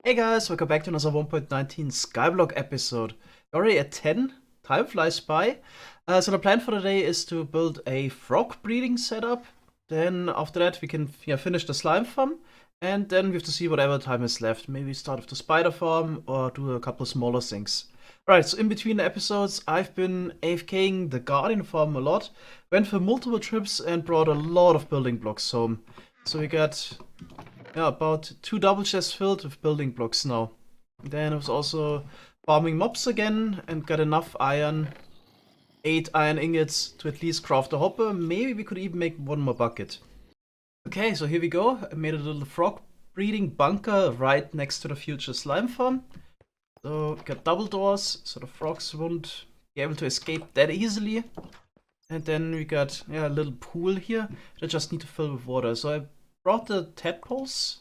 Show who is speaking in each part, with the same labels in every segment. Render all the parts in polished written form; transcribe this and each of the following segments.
Speaker 1: Hey guys, welcome back to another 1.19 Skyblock episode. We're already at 10, time flies by. So the plan for the day is to build a frog breeding setup. Then after that we can finish the slime farm. And then we have to see whatever time is left. Maybe start with the spider farm or do a couple of smaller things. Alright, so in between the episodes I've been AFKing the guardian farm a lot. Went for multiple trips and brought a lot of building blocks home. So we got about 2 double chests filled with building blocks now. Then I was also farming mobs again and got enough iron, 8 iron ingots to at least craft a hopper. Maybe we could even make one more bucket. Okay, so here we go. I made a little frog breeding bunker right next to the future slime farm. So we got double doors, so the frogs won't be able to escape that easily. And then we got a little pool here that I just need to fill with water. So I brought the tadpoles,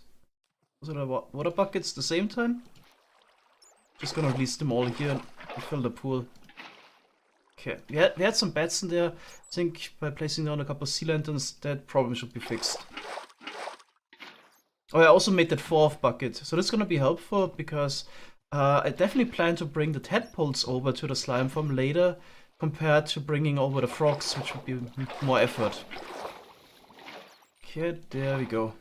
Speaker 1: so the water buckets at the same time. Just gonna release them all here and fill the pool. Okay, we had some bats in there. I think by placing down a couple of sea lanterns, that problem should be fixed. Oh, I also made that fourth bucket, so that's gonna be helpful because I definitely plan to bring the tadpoles over to the slime farm later, compared to bringing over the frogs, which would be more effort. Okay, there we go.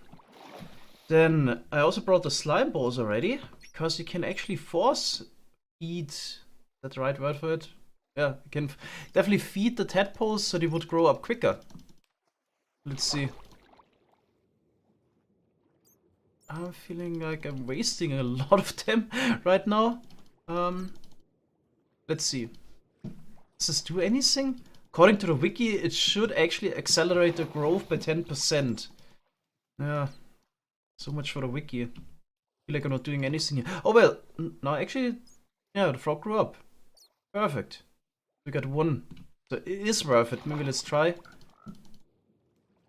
Speaker 1: Then I also brought the slime balls already, because you can actually force feed. Is that the right word for it? Yeah, you can definitely feed the tadpoles so they would grow up quicker. Let's see. I'm feeling like I'm wasting a lot of them right now. Let's see. Does this do anything? According to the wiki, it should actually accelerate the growth by 10%. Yeah, so much for the wiki. I feel like I'm not doing anything here. Oh well, no, actually, yeah, the frog grew up. Perfect. We got one. So it is worth it. Maybe let's try.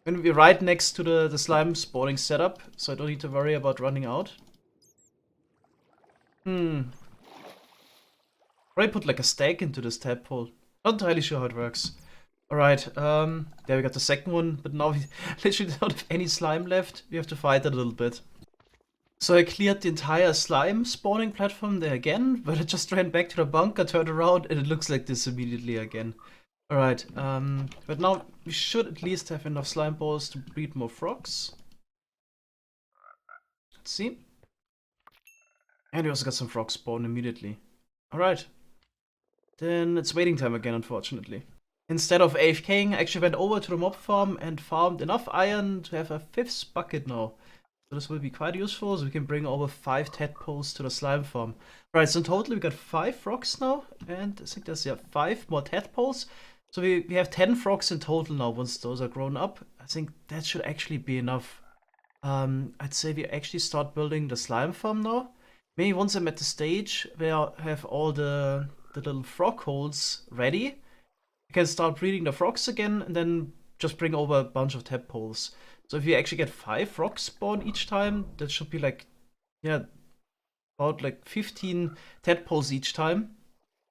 Speaker 1: Gonna be right next to the slime spawning setup, so I don't need to worry about running out. Probably put like a stake into this tadpole. Not entirely sure how it works. Alright, there we got the second one, but now we literally don't have any slime left. We have to fight it a little bit. So I cleared the entire slime spawning platform there again, but I just ran back to the bunker, turned around, and it looks like this immediately again. Alright, but now we should at least have enough slime balls to breed more frogs. Let's see. And we also got some frogs spawn immediately. Alright. Then it's waiting time again, unfortunately. Instead of AFKing, I actually went over to the mob farm and farmed enough iron to have a 5th bucket now. So this will be quite useful, so we can bring over 5 tadpoles to the slime farm. Right, so in total we got 5 frogs now, and I think there's 5 more tadpoles. So we have 10 frogs in total now once those are grown up. I think that should actually be enough. I'd say we actually start building the slime farm now. Maybe once I'm at the stage where I have all the little frog holes ready, I can start breeding the frogs again and then just bring over a bunch of tadpoles. So if you actually get 5 frogs spawn each time, that should be like, about like 15 tadpoles each time.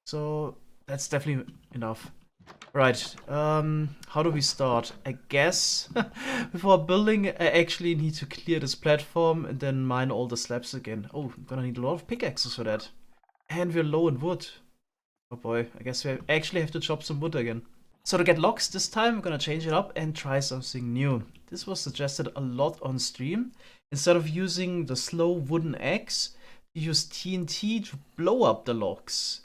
Speaker 1: So that's definitely enough. Right, how do we start? I guess before building, I actually need to clear this platform and then mine all the slabs again. Oh, I'm gonna need a lot of pickaxes for that. And we're low in wood. Oh boy, I guess we actually have to chop some wood again. So to get logs this time, I'm gonna change it up and try something new. This was suggested a lot on stream. Instead of using the slow wooden axe, you use TNT to blow up the logs.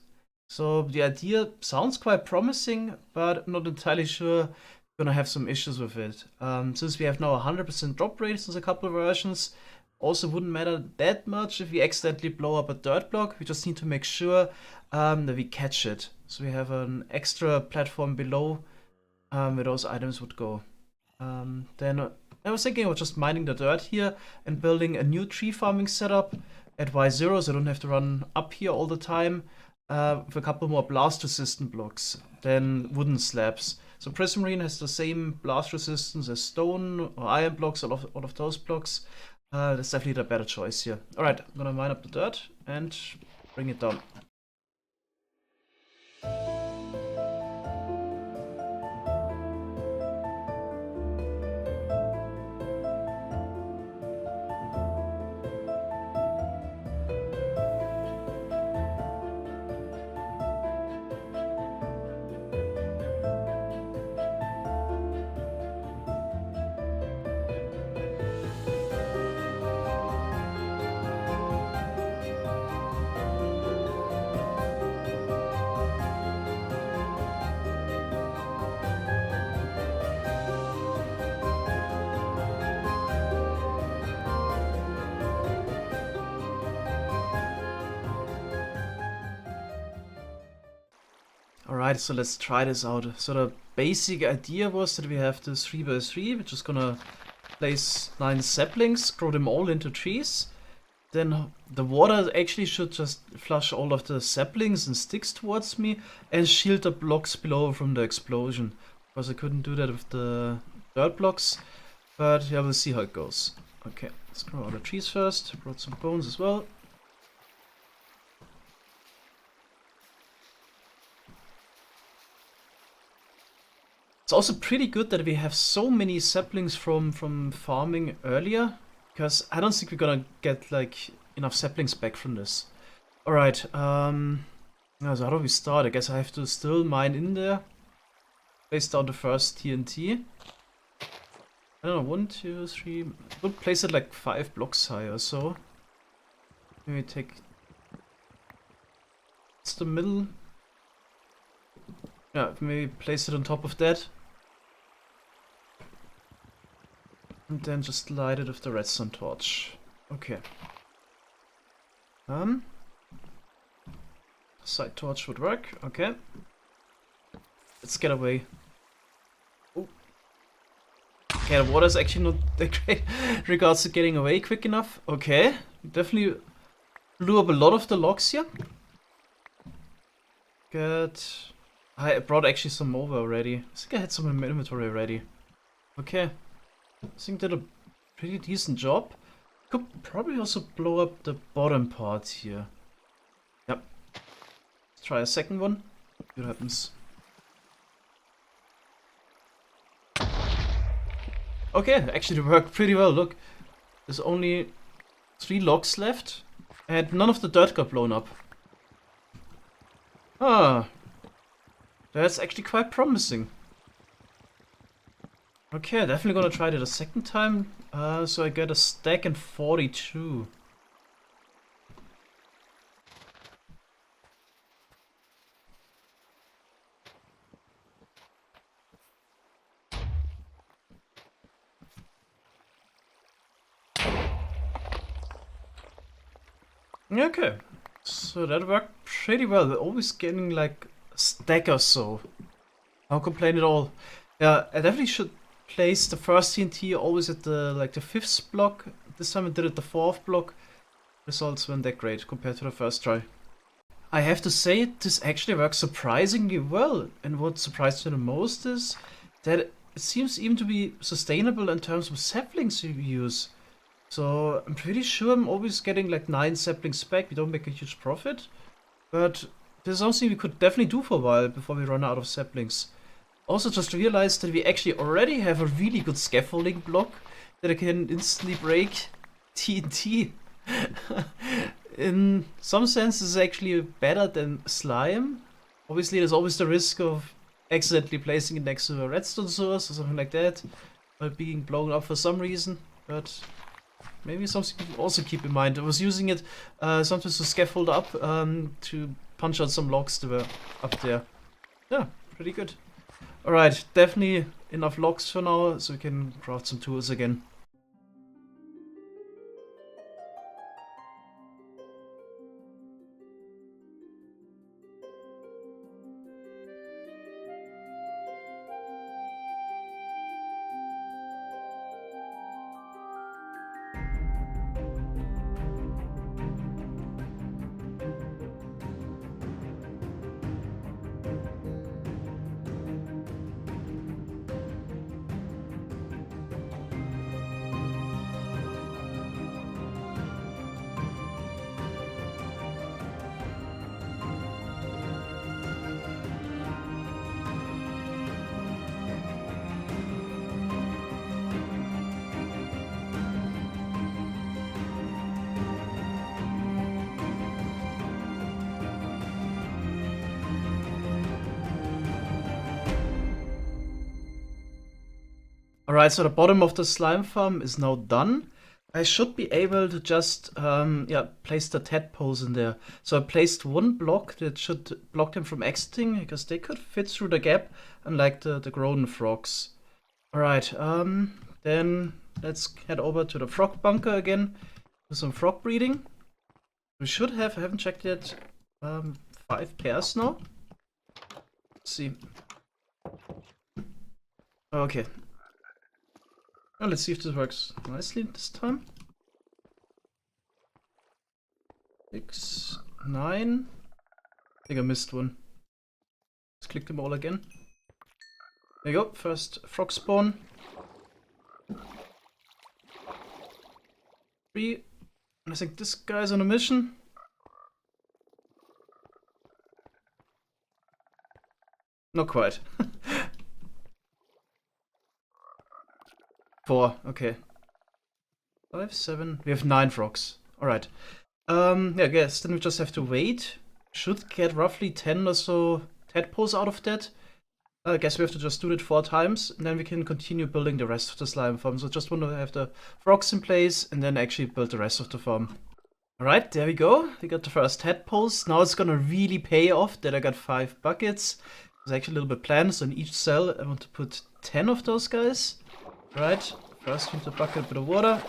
Speaker 1: So the idea sounds quite promising, but I'm not entirely sure I'm gonna have some issues with it. Since we have now 100% drop rate since a couple of versions, also wouldn't matter that much if we accidentally blow up a dirt block. We just need to make sure that we catch it. So we have an extra platform below where those items would go. Then I was thinking of just mining the dirt here and building a new tree farming setup at Y0 so I don't have to run up here all the time. With a couple more blast resistant blocks than wooden slabs. So Prismarine has the same blast resistance as stone or iron blocks, all of those blocks. That's definitely the better choice here. Alright, I'm gonna mine up the dirt and bring it down. Alright, so let's try this out. So the basic idea was that we have this 3x3, which is gonna place 9 saplings, grow them all into trees. Then the water actually should just flush all of the saplings and sticks towards me and shield the blocks below from the explosion. Because I couldn't do that with the dirt blocks. But yeah, we'll see how it goes. Okay, let's grow all the trees first. Brought some bones as well. It's also pretty good that we have so many saplings from farming earlier, because I don't think we're gonna get like enough saplings back from this. Alright, so how do we start? I guess I have to still mine in there. Place down the first TNT. I don't know, 1, 2, 3. We'll place it like 5 blocks high or so. Maybe take. It's the middle. Yeah, maybe place it on top of that. And then just light it with the redstone torch. Okay. Side torch would work. Okay. Let's get away. Oh. Okay, the water's actually not that great in regards to getting away quick enough. Okay. Definitely blew up a lot of the logs here. Good. I brought actually some over already. I think I had some in my inventory already. Okay. I think did a pretty decent job. Could probably also blow up the bottom part here. Yep. Let's try a second one. See what happens. Okay, actually it worked pretty well. Look, there's only 3 logs left, and none of the dirt got blown up. Ah, that's actually quite promising. Okay, definitely gonna try that a second time. So I get a stack and 42. Okay, so that worked pretty well. We're always getting like a stack or so. Can't complain at all. Yeah, I definitely should place the first TNT always at the the 5th block. This time I did it the 4th block. Results weren't that great compared to the first try. I have to say, this actually works surprisingly well, and what surprised me the most is that it seems even to be sustainable in terms of saplings you use. So I'm pretty sure I'm always getting like 9 saplings back. We don't make a huge profit, but this is something we could definitely do for a while before we run out of saplings. Also just realized that we actually already have a really good scaffolding block that I can instantly break TNT. In some sense, this is actually better than slime. Obviously, there's always the risk of accidentally placing it next to a redstone source or something like that, or being blown up for some reason, but maybe something to also keep in mind. I was using it sometimes to scaffold up to punch out some logs that were up there. Yeah, pretty good. Alright, definitely enough logs for now, so we can craft some tools again. Alright, so the bottom of the slime farm is now done. I should be able to just place the tadpoles in there. So I placed 1 block that should block them from exiting, because they could fit through the gap, unlike the grown frogs. Alright, then let's head over to the frog bunker again, do some frog breeding. We should have, I haven't checked yet, 5 pairs now. Let's see. Okay. Well, let's see if this works nicely this time. 6, 9. I think I missed one. Let's click them all again. There you go. First frog spawn. 3. And I think this guy's on a mission. Not quite. 4, okay. 5, 7. We have 9 frogs. Alright. Yeah, I guess then we just have to wait. Should get roughly 10 or so tadpoles out of that. I guess we have to just do it 4 times, and then we can continue building the rest of the slime farm. So just want to have the frogs in place, and then actually build the rest of the farm. Alright, there we go. We got the first tadpoles. Now it's gonna really pay off that I got 5 buckets. It's actually a little bit planned, so in each cell I want to put 10 of those guys. Right, first we need to bucket a bit of water,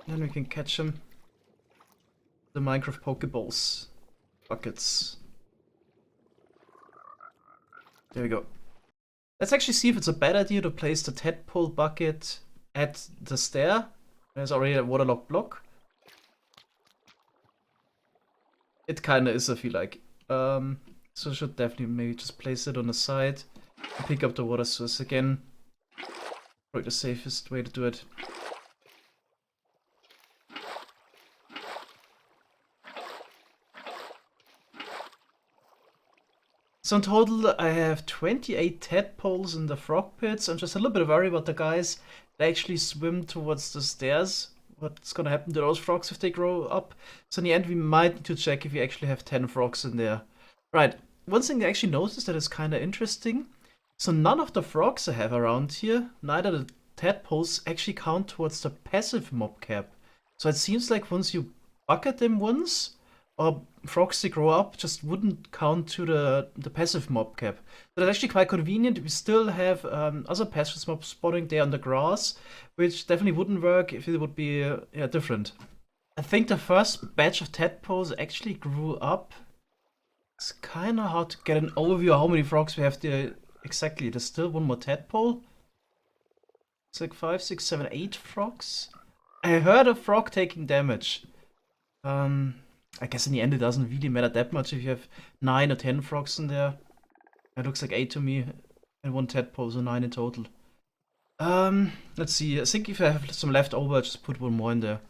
Speaker 1: then we can catch them. The Minecraft Pokeballs. Buckets. There we go. Let's actually see if it's a bad idea to place the tadpole bucket at the stair. There's already a waterlogged block. It kinda is, I feel like. So I should definitely maybe just place it on the side and pick up the water source again. Probably the safest way to do it. So in total I have 28 tadpoles in the frog pits. I'm just a little bit worried about the guys that actually swim towards the stairs. What's gonna happen to those frogs if they grow up? So in the end we might need to check if we actually have 10 frogs in there. Right, one thing I actually noticed that is kinda interesting. So none of the frogs I have around here, neither the tadpoles, actually count towards the passive mob cap. So it seems like once you bucket them once, or frogs that grow up just wouldn't count to the passive mob cap. So that's actually quite convenient. We still have other passive mobs spawning there on the grass, which definitely wouldn't work if it would be yeah, different. I think the first batch of tadpoles actually grew up. It's kind of hard to get an overview of how many frogs we have there exactly. There's still one more tadpole. It's like 5, 6, 7, 8 frogs. I heard a frog taking damage. I guess in the end it doesn't really matter that much if you have 9 or 10 frogs in there. It looks like 8 to me, and 1 tadpole, so 9 in total. Let's see, I think if I have some left over, I'll just put 1 more in there.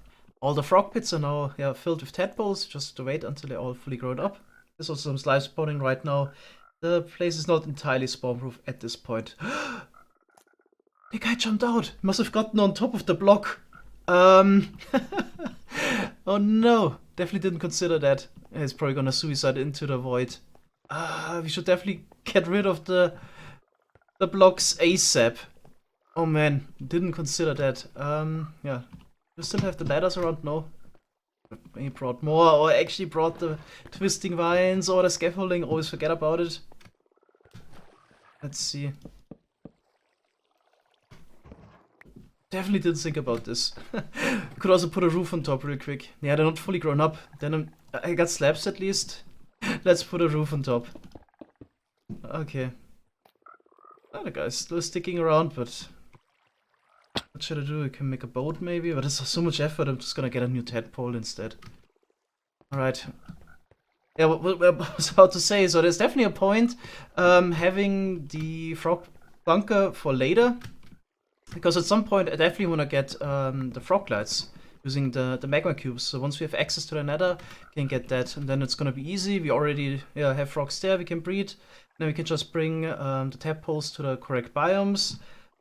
Speaker 1: All the frog pits are now filled with tadpoles, just to wait until they're all fully grown up. There's also some slime spawning right now. The place is not entirely spawn-proof at this point. The guy jumped out! Must have gotten on top of the block. Oh no! Definitely didn't consider that. He's probably gonna suicide into the void. We should definitely get rid of the blocks ASAP. Oh man, didn't consider that. Yeah. You still have the ladders around? No. He brought more, or actually brought the twisting vines or the scaffolding. Always forget about it. Let's see. Definitely didn't think about this. Could also put a roof on top real quick. Yeah, they're not fully grown up. Then I got slabs at least. Let's put a roof on top. Okay. Oh, the guy's still sticking around, but what should I do? I can make a boat maybe, but it's so much effort. I'm just gonna get a new tadpole instead. Alright. Yeah, what I was about to say, so there's definitely a point having the frog bunker for later. Because at some point I definitely want to get the frog lights using the magma cubes. So once we have access to the nether, we can get that, and then it's gonna be easy. We already have frogs there, we can breed. Then we can just bring the tadpoles to the correct biomes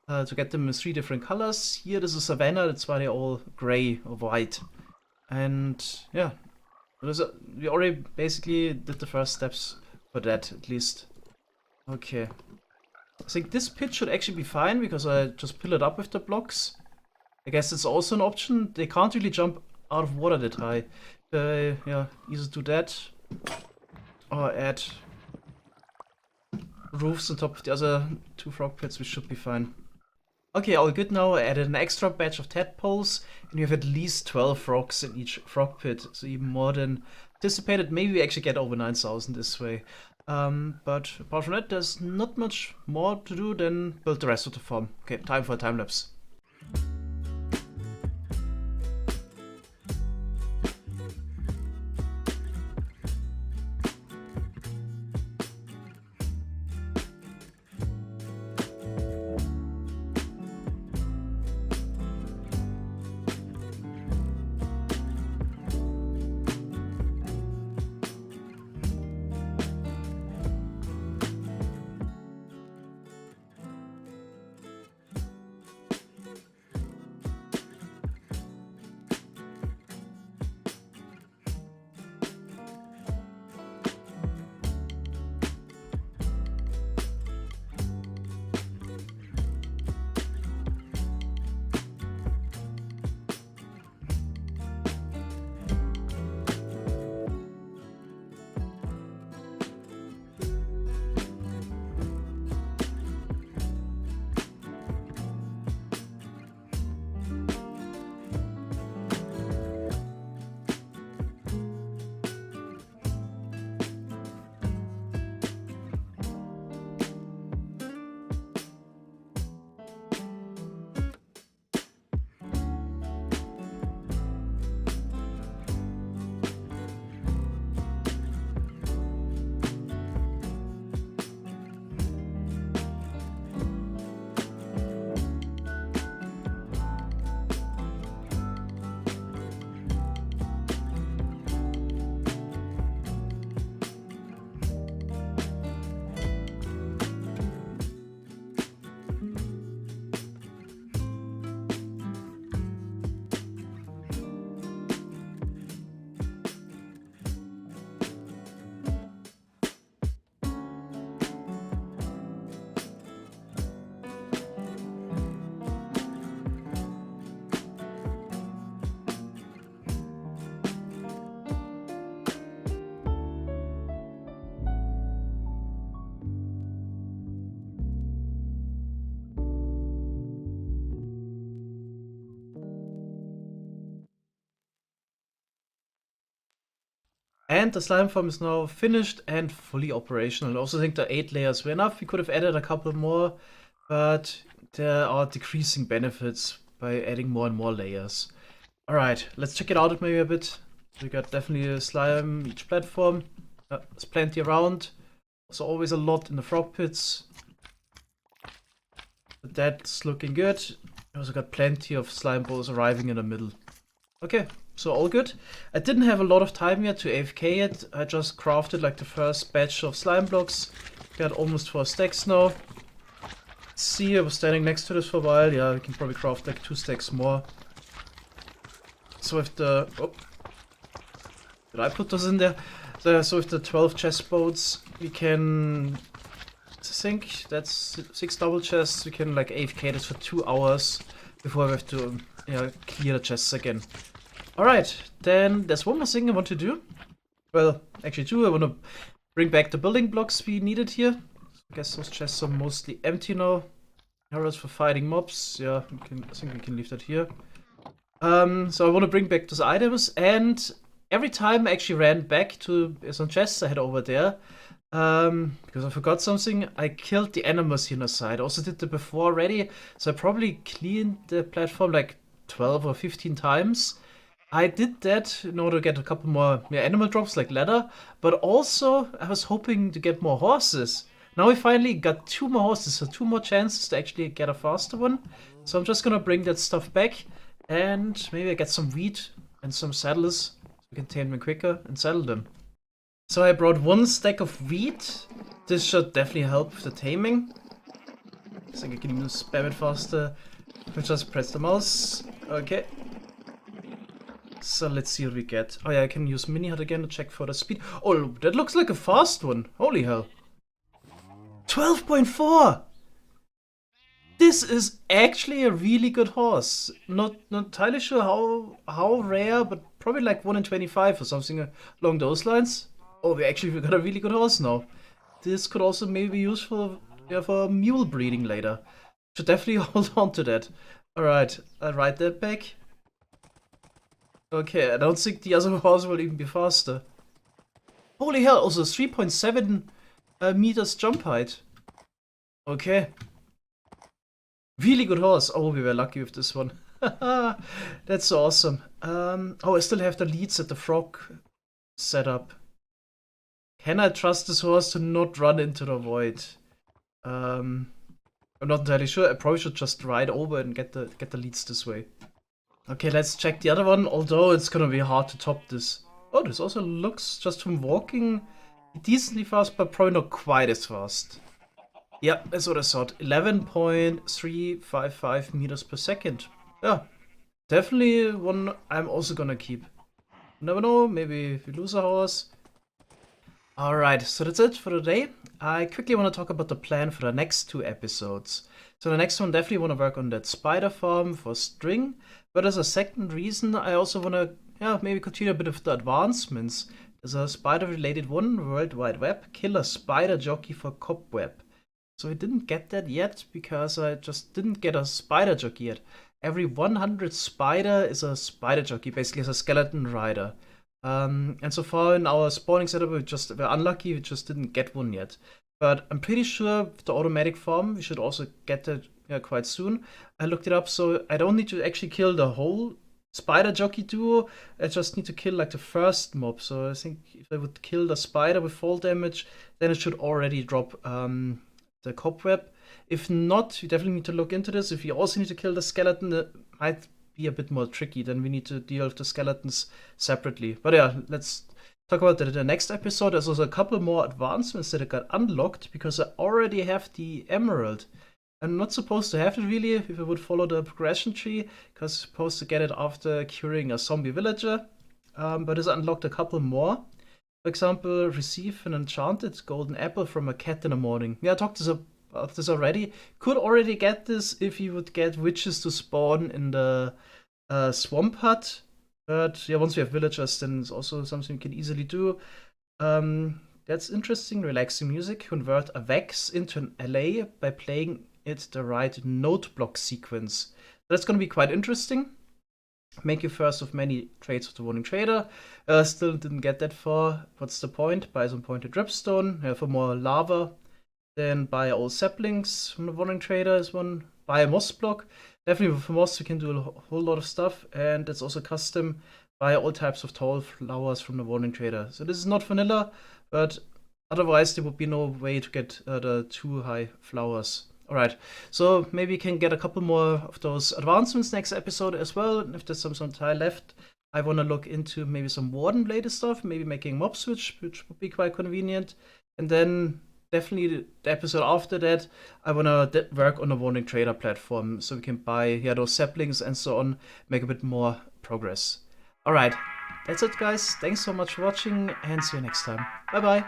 Speaker 1: to get them in 3 different colors. Here this is Savannah, that's why they're all gray or white. And yeah, we already basically did the first steps for that at least. Okay. I think this pit should actually be fine because I just fill it up with the blocks. I guess it's also an option. They can't really jump out of water that high. Yeah, either do that or add roofs on top of the other 2 frog pits, which should be fine. Okay, all good now. I added an extra batch of tadpoles, and you have at least 12 frogs in each frog pit, so even more than anticipated. Maybe we actually get over 9,000 this way. But apart from that, there's not much more to do than build the rest of the farm. Okay, time for a time lapse. And the slime farm is now finished and fully operational. I also think the 8 layers were enough. We could have added a couple more, but there are decreasing benefits by adding more and more layers. Alright, let's check it out maybe a bit. We got definitely a slime each platform. There's plenty around. Also always a lot in the frog pits. But that's looking good. We also got plenty of slime balls arriving in the middle. Okay, so all good. I didn't have a lot of time yet to AFK it. I just crafted like the first batch of slime blocks. Got almost 4 stacks now. Let's see, I was standing next to this for a while. Yeah, we can probably craft like 2 stacks more. So with the... Oh, did I put those in there? So with the 12 chest boats, we can... I think that's 6 double chests. We can like AFK this for 2 hours before we have to clear the chests again. Alright, then there's one more thing I want to do. Well, actually 2. I want to bring back the building blocks we needed here. I guess those chests are mostly empty now. Arrows for fighting mobs. Yeah, I think we can leave that here. So I want to bring back those items, and every time I actually ran back to some chests I had over there, because I forgot something, I killed the animals here on the side. I also did that before already, so I probably cleaned the platform like 12 or 15 times. I did that in order to get a couple more animal drops like leather, but also I was hoping to get more horses. Now we finally got 2 more horses, so 2 more chances to actually get a faster one. So I'm just gonna bring that stuff back, and maybe I get some wheat and some saddles so we can tame them quicker and saddle them. So I brought 1 stack of wheat. This should definitely help with the taming. I think I can even spam it faster. I just press the mouse. Okay. So let's see what we get. Oh yeah, I can use mini hut again to check for the speed. Oh, that looks like a fast one. Holy hell. 12.4! This is actually a really good horse. Not entirely sure how rare, but probably like 1 in 25 or something along those lines. Oh, we got a really good horse now. This could also maybe be useful for mule breeding later. Should definitely hold on to that. Alright, I'll ride that back. Okay, I don't think the other horse will even be faster. Holy hell, also 3.7 meters jump height. Okay. Really good horse. Oh, we were lucky with this one. That's so awesome. Oh, I still have the leads at the frog set up. Can I trust this horse to not run into the void? I'm not entirely sure. I probably should just ride over and get the leads this way. Okay, let's check the other one, although it's gonna be hard to top this. Oh, this also looks, just from walking, decently fast, but probably not quite as fast. Yeah, that's what I thought. 11.355 meters per second. Yeah, definitely one I'm also gonna keep. Never know, maybe we lose a horse. Alright, so that's it for today. I quickly want to talk about the plan for the next 2 episodes. So the next one, definitely want to work on that spider farm for string. But as a second reason, I also want to maybe continue a bit of the advancements. There's a spider-related one, World Wide Web, kill a spider jockey for cobweb. So I didn't get that yet because I just didn't get a spider jockey yet. Every 100 spider is a spider jockey, basically as a skeleton rider. And so far in our spawning setup, we're unlucky, we just didn't get one yet. But I'm pretty sure with the automatic farm, we should also get that quite soon. I looked it up, so I don't need to actually kill the whole spider jockey duo. I just need to kill like the first mob. So I think if I would kill the spider with fall damage, then it should already drop the cobweb. If not, you definitely need to look into this. If you also need to kill the skeleton, it might be a bit more tricky. Then we need to deal with the skeletons separately. But yeah, let's talk about that in the next episode. There's also a couple more advancements that I got unlocked because I already have the emerald. I'm not supposed to have it really if I would follow the progression tree, because I'm supposed to get it after curing a zombie villager. But it's unlocked a couple more. For example, receive an enchanted golden apple from a cat in the morning. Yeah, I talked about this already. Could already get this if you would get witches to spawn in the swamp hut. But yeah, once we have villagers, then it's also something we can easily do. That's interesting. Relaxing music. Convert a Vex into an LA by playing it the right note block sequence. That's going to be quite interesting. Make your first of many trades with the Warning Trader. Still didn't get that far. What's the point? Buy some pointed dripstone for more lava. Then buy all saplings from the Warning Trader is one. Buy a moss block. Definitely for moss we can do a whole lot of stuff. And it's also custom. Buy all types of tall flowers from the Warning Trader. So this is not vanilla, but otherwise there would be no way to get the too high flowers. Alright, so maybe we can get a couple more of those advancements next episode as well. And if there's some time left, I want to look into maybe some warden related stuff, maybe making mob switch, which would be quite convenient. And then definitely the episode after that, I want to work on a Warning Trader platform so we can buy those saplings and so on, make a bit more progress. Alright, that's it guys. Thanks so much for watching and see you next time. Bye bye.